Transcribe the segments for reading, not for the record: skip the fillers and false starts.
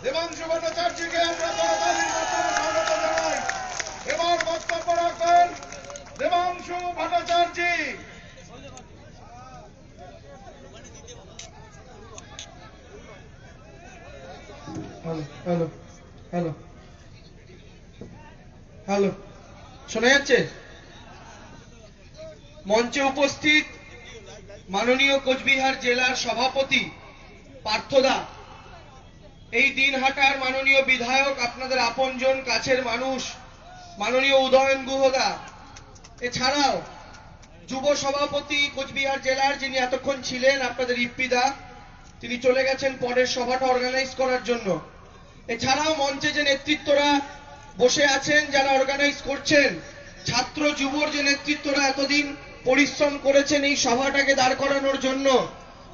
দেবাংশু ভট্টাচার্যকে আমরা করতালির মাধ্যমে স্বাগত জানাই। এবার বক্তব্য রাখবেন Debangshu Bhattacharya. Hello hello hello hello, শোনা যাচ্ছে? মঞ্চে উপস্থিত মাননীয় কোচবিহার জেলার সভাপতি পার্থদা, এই দিনহাটার মাননীয় বিধায়ক, আপনাদের আপনজন, কাছের মানুষ মাননীয় উদয়ন গুহদা, এছাড়াও যুব সভাপতি কোচবিহার জেলার যিনি এতক্ষণ ছিলেন আপনাদের ইপ্পিদা, তিনি চলে গেছেন পরের সভাটা অর্গানাইজ করার জন্য। এছাড়াও মঞ্চে যে নেতৃত্বরা বসে আছেন, যারা অর্গানাইজ করছেন, ছাত্র যুবর যে নেতৃত্বরা এতদিন পরিশ্রম করেছেন এই সভাটাকে দাঁড় করানোর জন্য,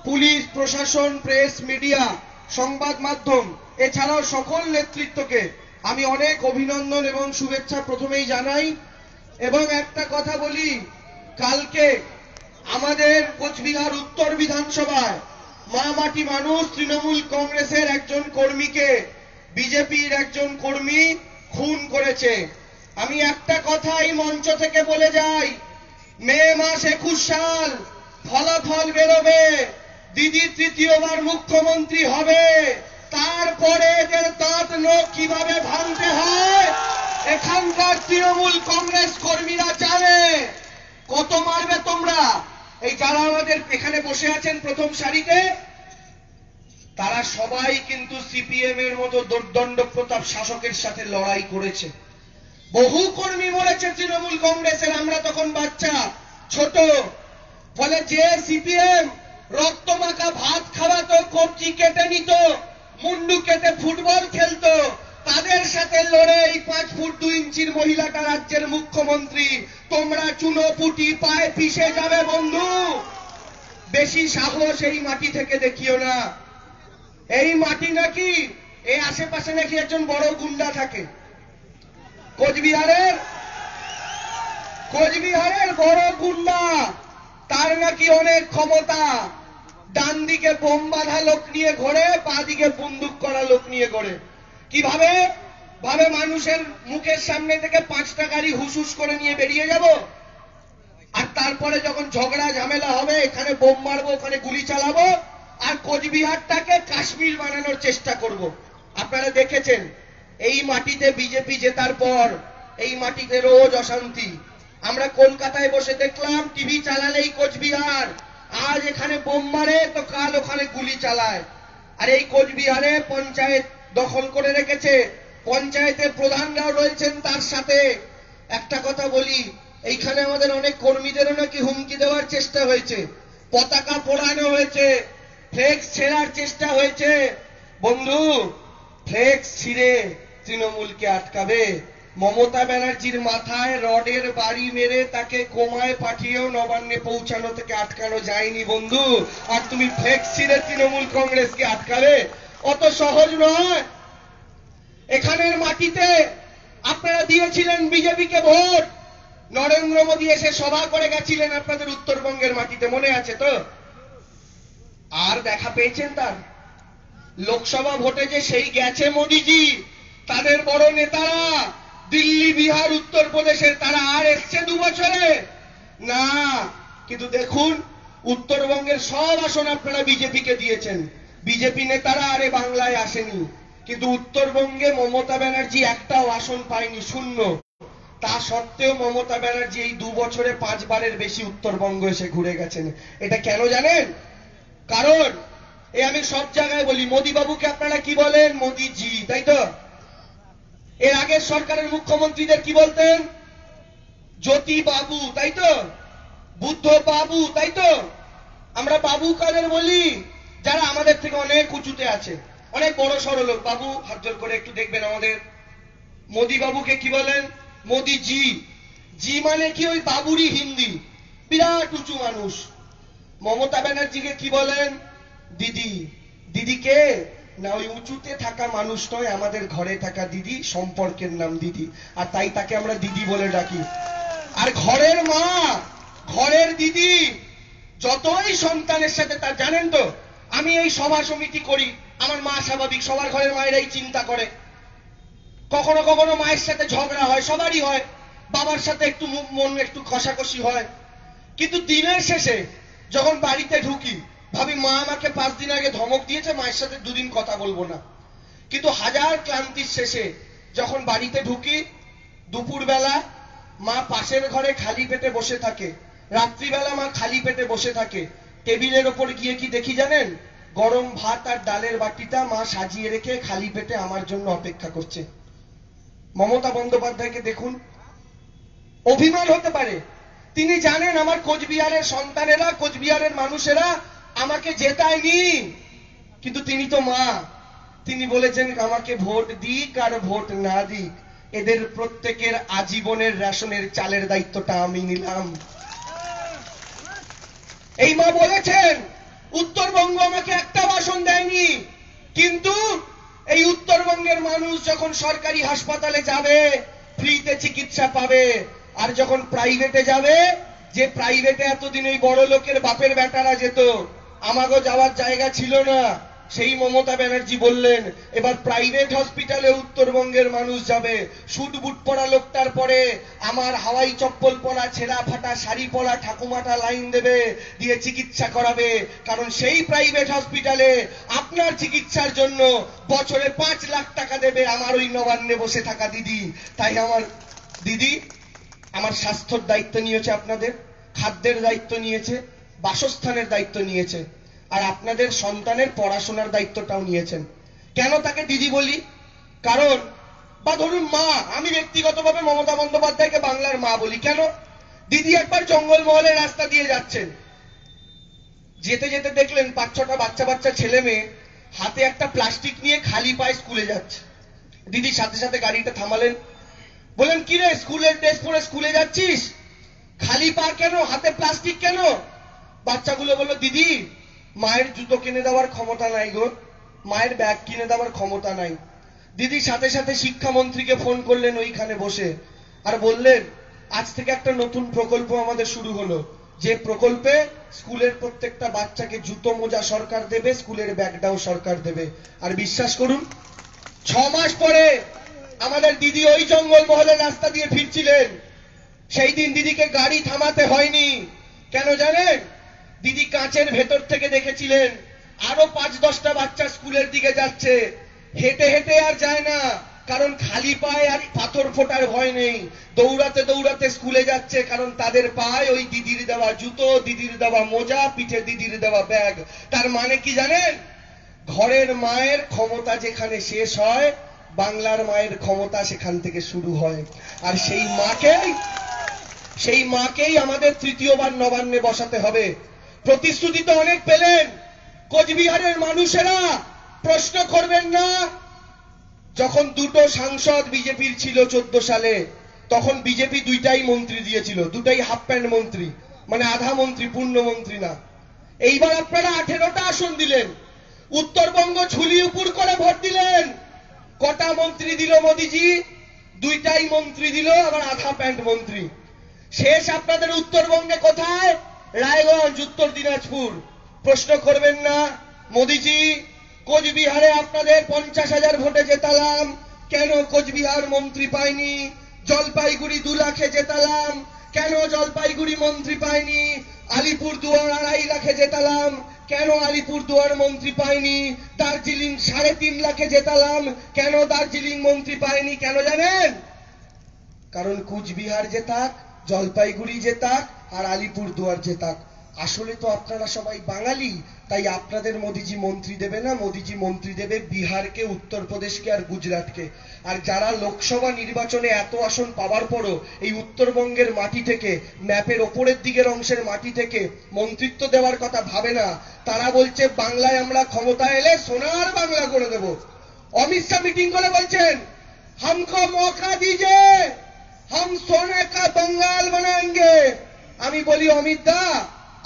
পুলিশ প্রশাসন, প্রেস, মিডিয়া, সংবাদ মাধ্যম, এছাড়াও সকল নেতৃত্বকে আমি অনেক অভিনন্দন এবং শুভেচ্ছা প্রথমেই জানাই। এবং একটা কথা বলি, কালকে আমাদের কোচবিহার উত্তর বিধানসভায় মা মাটি মানুষ তৃণমূল কংগ্রেসের একজন কর্মীকে বিজেপির একজন কর্মী খুন করেছে। আমি একটা কথা এই মঞ্চ থেকে বলে যাই, মে মাস 21 সাল ফলাফল বেরোবে, দিদি তৃতীয়বার মুখ্যমন্ত্রী হবে, তারপরে এদের দাঁত নখ কিভাবে ভাঙতে হয় এখানকার তৃণমূল কংগ্রেস কর্মীরা জানে। কত মারবে তোমরা? এই যারা আমাদের এখানে বসে আছেন প্রথম সারিতে, তারা সবাই কিন্তু সিপিএম এর মতো দুর্দণ্ড প্রতাপ শাসকের সাথে লড়াই করেছে। বহু কর্মী মরেছে তৃণমূল কংগ্রেসের, আমরা তখন বাচ্চা ছোট। ফলে যে সিপিএম রক্তমাখা ভাত খাওয়াতো, কবজি কেটে নিত, মুন্ডু কেটে ফুটবল খেলতো, তাদের সাথে লড়ে এই 5 ফুট 2 ইঞ্চির মহিলাটা রাজ্যের মুখ্যমন্ত্রী। তোমরা চুনোপুটি পায়ে পিষে যাবে বন্ধু। বেশি সাহস এই মাটি থেকে দেখিও না। এই মাটি নাকি এই আশেপাশে নাকি একজন বড় গুন্ডা থাকে। কোচবিহারের বড় গুন্ডা, তার নাকি অনেক ক্ষমতা। ডান দিকে বোম বাঁধা লোক নিয়ে ঘোরে, বাঁ দিকে বন্দুক করা লোক নিয়ে ঘোরে। কিভাবে ভাবে মানুষের মুখের সামনে থেকে 5টা গাড়ি হুসহুস করে নিয়ে বেরিয়ে যাব, আর তারপরে যখন ঝগড়া ঝামেলা হবে এখানে বোম মারবো, ওখানে গুলি চালাবো, আর কোচবিহারটাকে কাশ্মীর বানানোর চেষ্টা করব। আপনারা দেখেছেন এই মাটিতে বিজেপি জেতার পর এই মাটিতে রোজ অশান্তি। আমরা কলকাতায় বসে দেখলাম টিভি চালালেই কোচবিহার, আজ এখানে বোম মারে তো কাল ওখানে গুলি চালায়। আর এই কোচবিহারে পঞ্চায়েত দখল করে রেখেছে, পঞ্চায়েতের প্রধানরাও রয়েছেন তার সাথে। একটা কথা বলি, এইখানে আমাদের অনেক কর্মীদেরও নাকি হুমকি দেওয়ার চেষ্টা হয়েছে, পতাকা পোড়ানো হয়েছে, ফ্লেক্স ছেড়ার চেষ্টা হয়েছে। বন্ধু, ফ্লেক্স ছিঁড়ে তৃণমূলকে আটকাবে? মমতা ব্যানার্জির মাথায় রডের বাড়ি মেরে তাকে কোমায় পাঠিয়েও নবান্নে পৌঁছানো থেকে আটকানো যায়নি বন্ধু। আর তুমি ফ্লেক্স ছিঁড়ে তৃণমূল কংগ্রেসকে আটকাবে? অত সহজ নয়। এখানের মাটিতে আপনারা দিয়েছিলেন বিজেপিকে ভোট, নরেন্দ্র মোদী এসে সভা করে গেছিলেন আপনাদের উত্তরবঙ্গের মাটিতে, মনে আছে তো? আর দেখা পেয়েছেন তার? লোকসভা ভোটে যে সেই গেছে মোদীজি, তাদের বড় নেতারা দিল্লি, বিহার, উত্তরপ্রদেশের, তারা আর এসছে 2 বছরে না। কিন্তু দেখুন উত্তরবঙ্গের সব আসন আপনারা বিজেপিকে দিয়েছেন, বিজেপি নেতারা আরে বাংলায় আসেনি। কিন্তু উত্তরবঙ্গে মমতা ব্যানার্জি একটাও আসন পায়নি, 0। তা সত্ত্বেও মমতা ব্যানার্জি এই 2 বছরে 5 বারের বেশি উত্তরবঙ্গ এসে ঘুরে গেছেন। এটা কেন জানেন? কারণ আমি সব জায়গায় বলি, মোদী বাবুকে আপনারা কি বলেন? মোদীজি, তাই তো? এর আগের সরকারের মুখ্যমন্ত্রীদের কি বলতেন? জ্যোতি বাবু, তাই তো? বুদ্ধ বাবু, তাই তো? আমরা বাবু কাদের বলি? যারা আমাদের থেকে অনেক উঁচুতে আছে, অনেক বড় সড় লোক। বাবু, হাত জোর করে একটু দেখবেন আমাদের। মোদী বাবুকে কি বলেন? মোদীজি। জি মানে কি? ওই বাবুরই হিন্দি, বিরাট উঁচু মানুষ। মমতা ব্যানার্জিকে কি বলেন? দিদি। দিদিকে না ওই উঁচুতে থাকা মানুষ নয়, আমাদের ঘরে থাকা দিদি, সম্পর্কের নাম দিদি, আর তাই তাকে আমরা দিদি বলে ডাকি। আর ঘরের মা, ঘরের দিদি যতই সন্তানের সাথে, তার জানেন তো আমি এই সভা সমিতি করি, আমার মা স্বাভাবিক, সবার ঘরের মায়েরাই চিন্তা করে। কখনো কখনো মায়ের সাথে ঝগড়া হয়, সবারই হয়, বাবার সাথে একটু মন একটু কষাকষি হয়। কিন্তু দিনের শেষে যখন বাড়িতে ঢুকি ভাবি মা আমাকে 5 দিন আগে ধমক দিয়েছে, মায়ের সাথে 2 দিন কথা বলবো না। কিন্তু হাজার ক্লান্তির শেষে যখন বাড়িতে ঢুকি, দুপুরবেলা মা পাশের ঘরে খালি পেটে বসে থাকে, রাত্রিবেলা মা খালি পেটে বসে থাকে, টেবিলের ওপর গিয়ে কি দেখি জানেন? গরম ভাত আর ডালের বাটিটা মা সাজিয়ে রেখে খালি পেটে আমার জন্য অপেক্ষা করছে। মমতা বন্দ্যোপাধ্যায়কে দেখুন, অভিমান হতে পারে, তিনি জানেন আমার কোচবিহারের সন্তানেরা, কোচবিহারের মানুষেরা আমাকে জেতায়নি, কিন্তু তিনি তো মা, তিনি বলেছেন আমাকে ভোট দিক আর ভোট না দিক, এদের প্রত্যেকের আজীবনের রেশনের চালের দায়িত্বটা আমি নিলাম। এই মা বলেছেন উত্তরবঙ্গ আমাকে একটা বাসন দেয়নি, কিন্তু এই উত্তরবঙ্গের মানুষ যখন সরকারি হাসপাতালে যাবে ফ্রিতে চিকিৎসা পাবে, আর যখন প্রাইভেটে যাবে, যে প্রাইভেটে এতদিন ওই বড় লোকের বাপের বেটারা যেত, আমাগো যাওয়ার জায়গা ছিল না, সেই মমতা ব্যানার্জি বললেন এবার প্রাইভেট হসপিটালে উত্তরবঙ্গের মানুষ যাবে। শুট বুট পরা লোকটার পরে আমার হাওয়াই চপ্পল পরা, ছেঁড়া ফাটা শাড়ি পরা ঠাকুমাটা লাইন দেবে, দিয়ে চিকিৎসা করাবে, কারণ সেই প্রাইভেট হসপিটালে আপনার চিকিৎসার জন্য বছরে 5 লাখ টাকা দেবে আমার ওই নবান্নে বসে থাকা দিদি। তাই আমার দিদি আমার স্বাস্থ্যের দায়িত্ব নিয়েছে, আপনাদের খাদ্যের দায়িত্ব নিয়েছে, বাসস্থানের দায়িত্ব নিয়েছে, আর আপনাদের সন্তানের পড়াশোনার দায়িত্বটাও নিয়েছেন। কেন তাকে দিদি বলি? কারণ, বা ধরুন মা, আমি ব্যক্তিগতভাবে মমতা বন্দ্যোপাধ্যায়কে বাংলার মা বলি কেন? দিদি একবার জঙ্গলমহলের রাস্তা দিয়ে যাচ্ছেন, যেতে যেতে দেখলেন 5-6টা বাচ্চা বাচ্চা ছেলে মেয়ে হাতে একটা প্লাস্টিক নিয়ে খালি পায়ে স্কুলে যাচ্ছে। দিদি সাথে সাথে গাড়িটা থামালেন, বলেন কি রে, স্কুলের ড্রেস পরে স্কুলে যাচ্ছিস, খালি পা কেন, হাতে প্লাস্টিক কেন? বাচ্চাগুলো বলল দিদি মায়ের জুতো কিনে দেওয়ার ক্ষমতা নাই গো, মায়ের ব্যাগ কিনে দেওয়ার ক্ষমতা নাই। দিদি সাথে সাথে শিক্ষামন্ত্রীকে ফোন করলেন ওইখানে বসে, আর বললেন আজ থেকে একটা নতুন প্রকল্প আমাদের শুরু হলো, যে প্রকল্পে স্কুলের প্রত্যেকটা বাচ্চাকে জুতো মোজা সরকার দেবে, স্কুলের ব্যাগটাও সরকার দেবে। আর বিশ্বাস করুন 6 মাস পরে আমাদের দিদি ওই জঙ্গলমহলের রাস্তা দিয়ে ফিরছিলেন, সেই দিন দিদিকে গাড়ি থামাতে হয়নি। কেন জানেন? দিদি কাঁচের ভেতর থেকে দেখেছিলেন আরো 5-10টা বাচ্চা স্কুলের দিকে যাচ্ছে, হেঁটে হেঁটে আর যায় না, কারণ খালি পায়ে আর পাথর ফোটার ভয় নেই, দৌড়াতে দৌড়াতে স্কুলে যাচ্ছে, কারণ তাদের পায়ে ওই দিদির দেওয়া জুতো, দিদির দেওয়া মোজা, পিঠে দিদির দেওয়া ব্যাগ। তার মানে কি জানেন? ঘরের মায়ের ক্ষমতা যেখানে শেষ হয়, বাংলার মায়ের ক্ষমতা সেখান থেকে শুরু হয়। আর সেই মাকেই আমাদের তৃতীয়বার নবান্নে বসাতে হবে। প্রতিশ্রুতি তো অনেক পেলেন, কোচবিহারের মানুষেরা প্রশ্ন করবেন না। যখন 2টো সাংসদ বিজেপির ছিল 14 সালে, তখন বিজেপি 2টাই মন্ত্রী দিয়েছিল, 2টাই হাফ প্যান্ট মন্ত্রী, মানে আধা মন্ত্রী, পূর্ণ মন্ত্রী না। এইবার আপনারা 18টা আসন দিলেন, উত্তরবঙ্গ ঝুলি উপর করে ভোট দিলেন। কটা মন্ত্রী দিল মোদিজি? 2টাই মন্ত্রী দিল, আবার আধা প্যান্ট মন্ত্রী। শেষ আপনাদের উত্তরবঙ্গে কোথায়? রায়গঞ্জ, উত্তর দিনাজপুর। প্রশ্ন করবেন না মোদিজি কোচবিহারে আপনাদের 50,000 ভোটে জেতালাম, কেন কোচবিহার মন্ত্রী পায়নি? জলপাইগুড়ি 2 লাখে জেতালাম, কেন জলপাইগুড়ি মন্ত্রী পায়নি? আলিপুরদুয়ার 2.5 লাখে জেতালাম, কেন আলিপুরদুয়ার মন্ত্রী পায়নি? দার্জিলিং 3.5 লাখে জেতালাম, কেন দার্জিলিং মন্ত্রী পায়নি? কেন জানেন? কারণ কুচবিহার জেতাক, জলপাইগুড়ি জেতাক আর আলিপুরদুয়ার জেতাক, আসলে তো আপনারা সবাই বাঙালি, তাই আপনাদের মোদিজি মন্ত্রী দেবে না, মোদিজি মন্ত্রী দেবে বিহারকে, উত্তরপ্রদেশকে আর গুজরাটকে। আর যারা লোকসভা নির্বাচনে এত আসন পাওয়ার পরও এই উত্তরবঙ্গের মাটি থেকে, ম্যাপের ওপরের দিকের অংশের মাটি থেকে মন্ত্রিত্ব দেওয়ার কথা ভাবে না, তারা বলছে বাংলায় আমরা ক্ষমতা এলে সোনার বাংলা করে দেব। অমিত শাহ মিটিং করে বলছেন হামকো মৌকা দিজে, হাম সোনে কা বাঙ্গাল বানায়েঙ্গে। আমি বলি অমিত দা,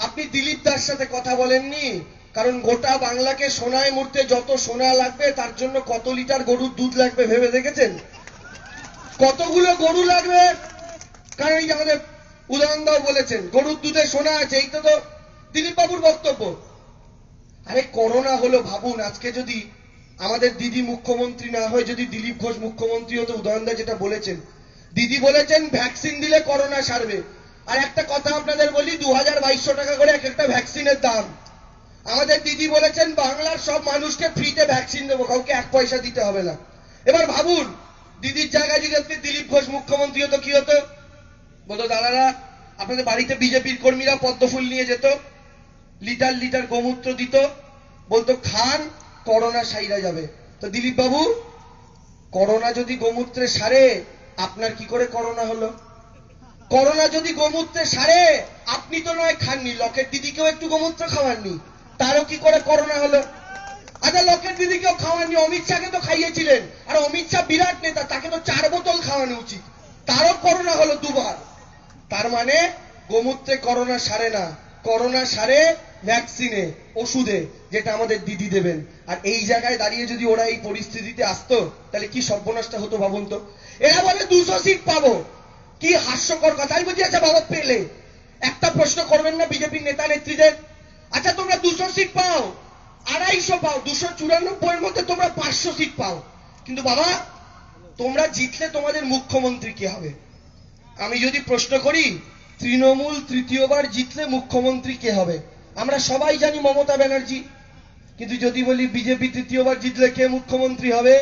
আপনি দিলীপ দার সাথে কথা বলেননি, কারণ গোটা বাংলাকে সোনায় মুড়তে যত সোনা লাগবে তার জন্য কত লিটার গরুর দুধ লাগবে ভেবে দেখেছেন? কতগুলো গরু লাগবে? কারণ এই আমাদের উদাহরণদাও বলেছেন গরুর দুধে সোনা আছে, এইটা তো দিলীপ বাবুর বক্তব্য। আরে করোনা হলো, ভাবুন আজকে যদি আমাদের দিদি মুখ্যমন্ত্রী না হয়ে যদি দিলীপ ঘোষ মুখ্যমন্ত্রী হতো, উদয়নদা যেটা বলেছেন, দিদি বলেছেন ভ্যাকসিন দিলে করোনা সারবে। আর একটা কথা আপনাদের বলি, 2200 টাকা করে এক একটা ভ্যাকসিনের দাম। আমাদের দিদি বলেছেন বাংলার সব মানুষকে ফ্রিতে ভ্যাকসিন দেবো, কাউকে 1 পয়সা দিতে হবে না। এবার ভাবুন, দিদির জায়গায় যদি আজকে দিলীপ ঘোষ মুখ্যমন্ত্রী হতো, কি হতো? বলতো দাদারা, আপনাদের বাড়িতে বিজেপির কর্মীরা পদ্মফুল নিয়ে যেত, লিটার লিটার গোমূত্র দিত, বলতো খান, করোনা সাইরা যাবে। তো দিলীপ বাবু, করোনা যদি গোমূত্রে সারে, আপনার কি করে করোনা হলো? করোনা যদি গোমূত্রে সারে, আপনি তো নয় খাননি, লকেট দিদিকেও একটু গোমূত্র খাওয়াননি, তারও কি করে করোনা হলো? আচ্ছা, লকেট দিদিকেও খাওয়াননি, অমিত শাহকে তো খাইয়েছিলেন, আর অমিত শাহ বিরাট নেতা, তাকে তো 4 বোতল খাওয়ানো উচিত, তারও করোনা হলো 2 বার। তার মানে গোমূত্রে করোনা সারে না, করোনা সারে ভ্যাকসিনে, ওষুধে, যেটা আমাদের দিদি দেবেন। আর এই জায়গায় দাঁড়িয়ে যদি ওরা এই পরিস্থিতিতে আসতো, তাহলে কি সর্বনাশটা হতো ভাবুন তো। এরা বলে 200 সিট পাবো, কি হাস্যকর কথা। আমি বলছি, আচ্ছা বাবা, পেলে একটা প্রশ্ন করবেন না বিজেপির নেতা নেত্রীদের? আচ্ছা, তোমরা 200 সিট পাও, 250 পাও, 294 এর মধ্যে তোমরা 500 সিট পাও, কিন্তু বাবা তোমরা জিতলে তোমাদের মুখ্যমন্ত্রী কে হবে? আমি যদি প্রশ্ন করি, তৃণমূল 3য়-বার জিতলে মুখ্যমন্ত্রী কে হবে? আমরা সবাই জানি মমতা ব্যানার্জি, কিন্তু যদি বলি বিজেপি 3য়-বার জিতলে কে মুখ্যমন্ত্রী হবে,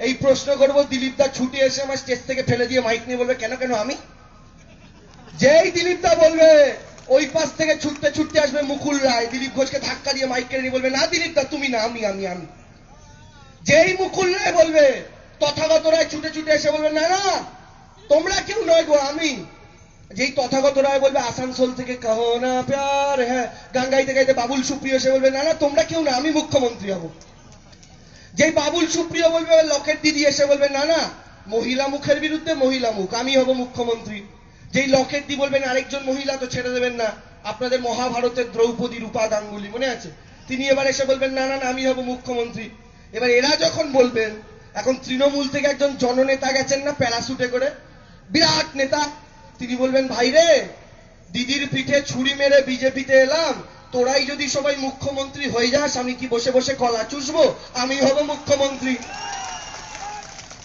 এই প্রশ্ন করব, দিলীপ দা ছুটে এসে আমার স্টেজ থেকে ফেলে দিয়ে মাইক নিয়ে বলবে, কেন কেন আমি? যেই দিলীপ দা বলবে, ওই পাশ থেকে ছুটতে ছুটতে আসবে মুকুল রায়, দিলীপ ঘোষকে ধাক্কা দিয়ে মাইক কেড়ে নিয়ে বলবে, না দিলীপ দা তুমি না, আমি আমি আমি। যেই মুকুল রায় বলবে, তথাগত রায় ছুটে ছুটে এসে বলবে, না না তোমরা কেউ নয় গো, আমি। যেই তথাগত রায় বলবে, আসানসোল থেকে কহো না প্যার হ্যাঁ, গান গাইতে গাইতে বাবুল সুপ্রিয় এসে বলবে, না না তোমরা কেউ না, আমি মুখ্যমন্ত্রী হব। যেই বাবুল সুপ্রিয় বলবে, লকেট দিদি এসে বলবে, না না মহিলা মুখের বিরুদ্ধে মহিলা মুখ, আমি হব মুখ্যমন্ত্রী। যেই লকেট দি বলবেন আরেকজন মহিলা তো ছেড়ে দেবেন না, আপনাদের মহাভারতের দ্রৌপদী রূপা গাঙ্গুলি মনে আছে, তিনি এবার এসে বলবেন, না না আমি হব মুখ্যমন্ত্রী। এবার এরা যখন বলবেন, এখন তৃণমূল থেকে একজন জননেতা গেছেন না প্যারাসুটে করে, বিরাট নেতা, তিনি বলবেন, ভাই রে, দিদির পিঠে ছুরি মেরে বিজেপিতে এলাম, তোরাই যদি সবাই মুখ্যমন্ত্রী হয়ে যাস, আমি কি বসে বসে কলা চুষবো? আমি হব মুখ্যমন্ত্রী।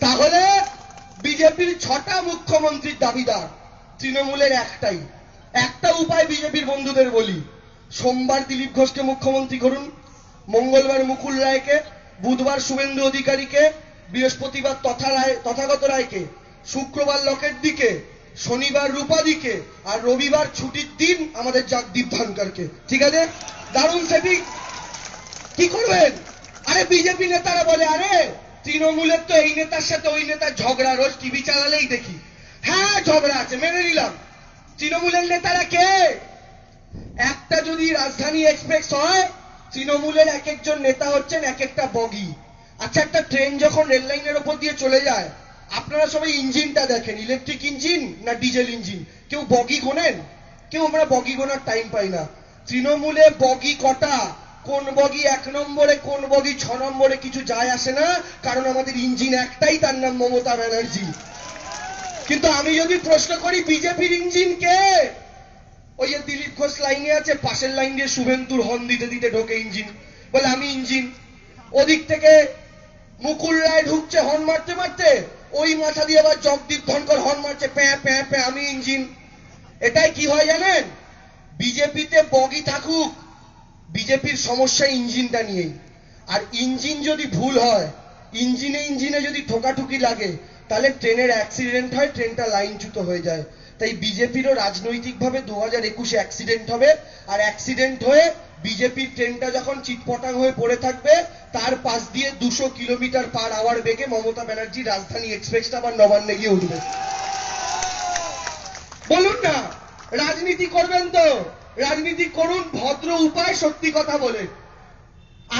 তাহলে বিজেপির 6টা মুখ্যমন্ত্রীর দাবিদার, তৃণমূলের একটাই। একটা উপায় বিজেপির বন্ধুদের বলি, সোমবার দিলীপ ঘোষকে মুখ্যমন্ত্রী করুন, মঙ্গলবার মুকুল রায়কে, বুধবার শুভেন্দু অধিকারীকে, বৃহস্পতিবার তথাগত রায়কে, শুক্রবার লকেট দিকে, শনিবার রূপাদিকে, আর রবিবার ছুটির দিন আমাদের জগদীপ ধনকরকে। ঠিক আছে, দারুণ সেটিং। কি করবেন? আরে বিজেপি নেতারা বলে, আরে তৃণমূলের তো এই নেতার সাথে ওই নেতার ঝগড়া, রোজ টিভি চালালেই দেখি। হ্যাঁ ঝগড়া আছে, মেনে নিলাম। তৃণমূলের নেতারা কে? একটা যদি রাজধানী এক্সপ্রেস হয়, তৃণমূলের এক একজন নেতা হচ্ছেন এক একটা বগি। আচ্ছা, একটা ট্রেন যখন রেল লাইনের ওপর দিয়ে চলে যায়, আপনারা সবাই ইঞ্জিনটা দেখেন, ইলেকট্রিক ইঞ্জিন না ডিজেল ইঞ্জিন? কেউ বগি গোনেন? কেউ আমরা বগি গোনার টাইম পাই না। তৃণমূলে বগি কটা, কোন বগি 1 নম্বরে, কোন বগি 6 নম্বরে, কিছু যায় আসে না, কারণ আমাদের ইঞ্জিন একটাই, তার নাম মমতা ব্যানার্জি। কিন্তু আমি যদি প্রশ্ন করি বিজেপির ইঞ্জিন কে, ওই যে দিলীপ ঘোষ লাইনে আছে, পাশের লাইন দিয়ে শুভেন্দুর হর্ন দিতে দিতে ঢোকে ইঞ্জিন, বলে আমি ইঞ্জিন। ওদিক থেকে মুকুল রায় ঢুকছে হর্ন মারতে মারতে, ওই মাথা দিয়ে আবার জগদীপ ধনকর হর্ন মারছে, প্যাঁ প্যাঁ প্যাঁ, আমি ইঞ্জিন। এটাই কি হয় জানেন? বিজেপিতে বগি থাকুক, বিজেপির সমস্যা ইঞ্জিনটা নিয়েই। আর ইঞ্জিন যদি ভুল হয়, ইঞ্জিনে যদি ঠোকাঠুকি লাগে, তাহলে ট্রেনের অ্যাক্সিডেন্ট হয়, ট্রেনটা লাইনচ্যুত হয়ে যায়। তাই বিজেপিরও রাজনৈতিকভাবে 2021-এ অ্যাক্সিডেন্ট হবে, আর অ্যাক্সিডেন্ট হয়ে বিজেপির ট্রেনটা যখন চিটপটাং হয়ে পড়ে থাকবে, তার পাশ দিয়ে 200 কিলোমিটার পার আওয়ার বেগে মমতা ব্যানার্জি রাজধানী এক্সপ্রেসটা আবার নবান্নে গিয়ে উঠবে। বলুন না, রাজনীতি করবেন তো রাজনীতি করুন, ভদ্র উপায়, সত্যি কথা বলে।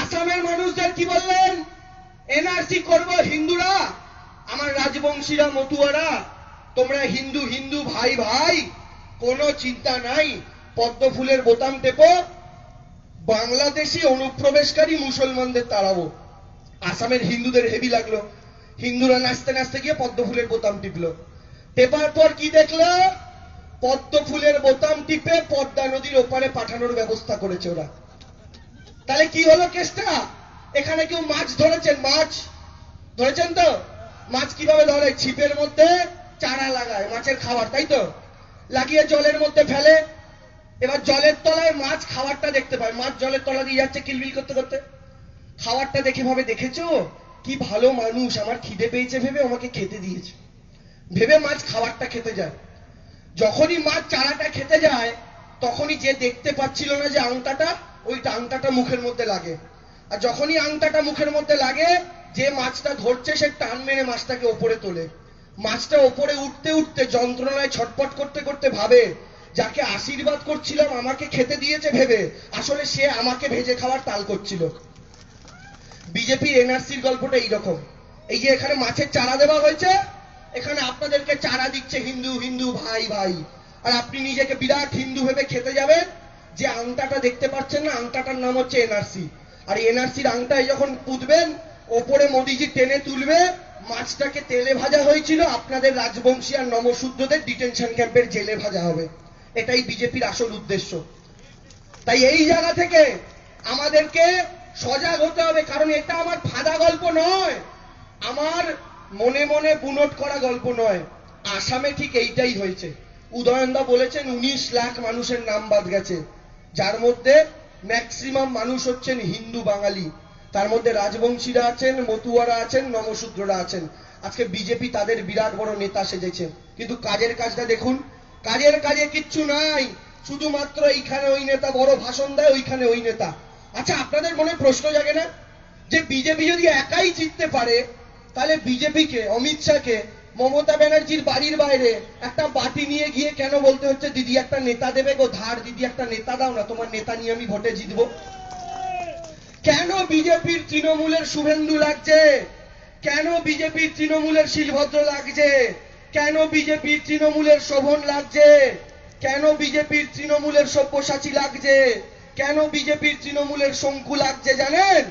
আসামের মানুষদের কি বললেন? এনআরসি করব হিন্দুরা, আমার রাজবংশীরা, মতুয়ারা, তোমরা হিন্দু হিন্দু ভাই ভাই, কোনো চিন্তা নাই, পদ্ম ফুলের বোতাম টেপো, বাংলাদেশি অনুপ্রবেশকারী মুসলমানদের তাড়াবো। আসামের হিন্দুদের হেভি লাগলো, হিন্দুরা নাচতে নাচতে গিয়ে পদ্ম ফুলের বোতাম টিপলো। টেপার পর কি দেখলো? পদ্ম ফুলের বোতাম টিপে পদ্মা নদীর ওপারে পাঠানোর ব্যবস্থা করেছে ওরা। তাহলে কি হলো কেসটা? এখানে কেউ মাছ ধরেছেন? মাছ ধরেছেন তো? মাছ কিভাবে ধরে? ছিপের মধ্যে চারা লাগায় মাছের খাবার, তাই তো? লাগিয়ে জলের মধ্যে ফেলে। এবার জলের তলায় মাছ খাবারটা দেখতে পায়, মাছ জলের তলা দিয়ে যাচ্ছে কিলবিল করতে করতে। খাবারটা দেখে ভাবে, দেখেছো কি ভালো মানুষ, আমার খিদে পেয়েছে ভেবে আমাকে খেতে দিয়েছে, ভেবে মাছ খাবারটা খেতে যায়। যখনই মাছ চারাটা খেতে যায়, তখনই যে দেখতে পাচ্ছিল না যে আংটাটা, ওই আংটাটা মুখের মধ্যে লাগে। আর যখনই আংটাটা মুখের মধ্যে লাগে, যে মাছটা ধরছে সে টান মেরে মাছটাকে ওপরে তোলে। মাছটা ওপরে উঠতে উঠতে যন্ত্রণায় ছটপট করতে করতে ভাবে, যাকে আশীর্বাদ করছিলাম আমাকে খেতে দিয়েছে ভেবে, আসলে সে আমাকে ভেজে খাওয়ার তাল করছিল। বিজেপির এনআরসির গল্পটা এইরকম। এই যে এখানে মাছের চারা দেওয়া হয়েছে, এখানে আপনাদেরকে চারা দিচ্ছে হিন্দু হিন্দু ভাই ভাই, আর আপনি নিজেকে বিরাট হিন্দু ভেবে খেতে যাবেন। যে আংটাটা দেখতে পাচ্ছেন না, আংটাটার নাম হচ্ছে এনআরসি। আর এনআরসির আংটায় যখন পুঁতবেন, ওপরে মোদিজি টেনে তুলবে, মাছটাকে তেলে ভাজা হয়েছিল, আপনাদের রাজবংশী আর নমশূদ্রদের ডিটেনশন ক্যাম্পের জেলে ভাজা হবে। এটাই বিজেপির আসল উদ্দেশ্য। তাই এই জায়গা থেকে আমাদেরকে সজাগ হতে হবে, কারণ এটা আমার ফাঁদা গল্প নয়, আমার মনে মনে বুনট করা গল্প নয়। আসামে ঠিক এইটাই হয়েছে। উদয়নদা বলেছেন 19 লাখ মানুষের নাম বাদ গেছে, যার মধ্যে ম্যাক্সিমাম মানুষ হচ্ছেন হিন্দু বাঙালি। তার মধ্যে রাজবংশীরা আছেন, মতুয়ারা আছেন, নমশূদ্ররা আছেন। আজকে বিজেপি তাদের বিরাট বড় নেতা সেজেছে, কিন্তু কাজের কাজটা দেখুন, কাজের কাজে কিচ্ছু নাই। শুধুমাত্র এইখানে ওই নেতা বড় ভাষণ দেয়, ওইখানে ওই নেতা। আচ্ছা, আপনাদের মনে প্রশ্ন জাগে না যে বিজেপি যদি একাই জিততে পারে, তাহলে বিজেপিকে, অমিত শাহকে মমতা ব্যানার্জির বাড়ির বাইরে একটা বাটি নিয়ে গিয়ে কেন বলতে হচ্ছে দিদি একটা নেতা দেবে গো ধার, দিদি একটা নেতা দাও না, তোমার নেতা নিয়ে আমি ভোটে জিতবো? কেন বিজেপির তৃণমূলের শুভেন্দু লাগছে? কেন বিজেপির তৃণমূলের শিলভদ্র লাগছে? কেন বিজেপির তৃণমূলের শোভন লাগছে? কেন বিজেপির তৃণমূলের সব্যসাচী লাগছে? কেন বিজেপির তৃণমূলের শঙ্কু লাগছে জানেন?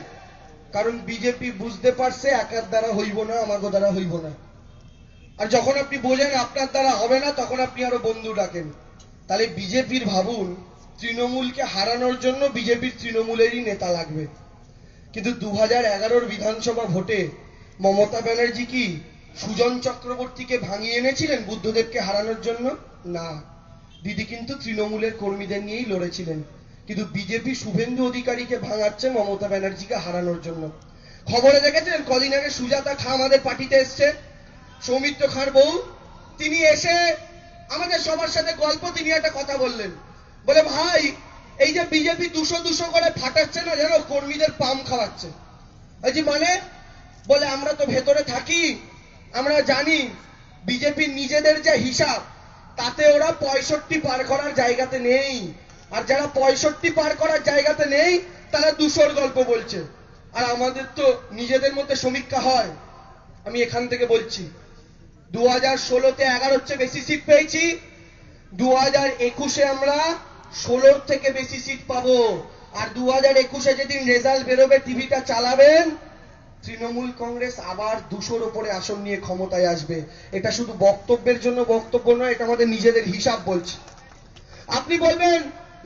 কারণ বিজেপি বুঝতে পারছে একার দ্বারা হইব না, আমাকে দ্বারা হইব না। আর যখন আপনি বোঝেন আপনার দ্বারা হবে না, তখন আপনি আরো বন্ধু ডাকেন। তাহলে বিজেপির ভাবুন, তৃণমূলকে হারানোর জন্য বিজেপির তৃণমূলেরই নেতা লাগবে। কিন্তু 2011 বিধানসভা ভোটে মমতা ব্যানার্জি কি সুজন চক্রবর্তীকে ভাঙিয়ে এনেছিলেন বুদ্ধদেবকে হারানোর জন্য? না, দিদি কিন্তু তৃণমূলের কর্মীদের নিয়েই লড়েছিলেন। কিন্তু বিজেপি শুভেন্দু অধিকারীকে ভাঙাচ্ছে মমতা ব্যানার্জিকে হারানোর জন্য। খবরে দেখেছেন কদিন আগে সুজাতা খা আমাদের পার্টিতে এসছে, সৌমিত্র খাঁর বউ। তিনি এসে আমাদের সবার সাথে গল্প, তিনি একটা কথা বললেন, বলে ভাই এই যে বিজেপি 200 করে ফাটাচ্ছে না যেন, কর্মীদের পাম খাওয়াচ্ছে। মানে বলে আমরা তো ভেতরে থাকি, আমরা জানি বিজেপির নিজেদের যে হিসাব, তাতে ওরা 65 পার করার জায়গাতে নেই। আর যারা 65 পার করার জায়গাতে নেই, তারা 200 গল্প বলছে। আর আমাদের তো নিজেদের মধ্যে সমীক্ষা হয়। আমি এখান থেকে বলছি, 2016-তে 11 চেয়ে বেশি সিট পেয়েছি, 2021-এ আমরা 16 থেকে বেশি সিট পাবো। আর 2021-এ যেদিন রেজাল্ট বেরোবে, টিভিটা চালাবেন, তৃণমূল কংগ্রেস আবার 200-র উপরে আসন নিয়ে ক্ষমতায় আসবে। এটা শুধু বক্তব্যের জন্য বক্তব্য নয়, এটা আমাদের নিজেদের হিসাব বলছে। আপনি বলবেন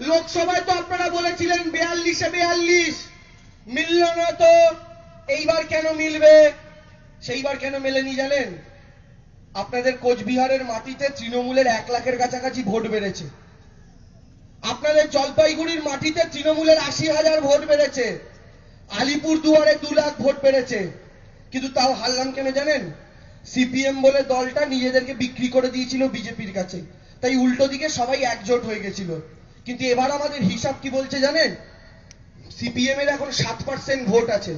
লোকসভায় তো আপনারা বলেছিলেন 42-এ 42, মিলল না তো, এইবার কেন মিলবে? সেইবার কেন মেলেনি জানেন? আপনাদের কোচবিহারের মাটিতে তৃণমূলের 1 লাখের কাছাকাছি ভোট বেড়েছে। আপনাদের জলপাইগুড়ির মাটিতে তৃণমূলের 80,000 ভোট বেড়েছে। আলিপুরদুয়ারে 2 লাখ ভোট বেড়েছে। কিন্তু তাও হারলাম কেন জানেন? সিপিএম বলে দলটা নিজেদেরকে বিক্রি করে দিয়েছিল বিজেপির কাছে, তাই উল্টো দিকে সবাই একজোট হয়ে গেছিল। কিন্তু এবার আমাদের হিসাব কি বলছে জানেন? সিপিএম এর এখন 7% ভোট আছে।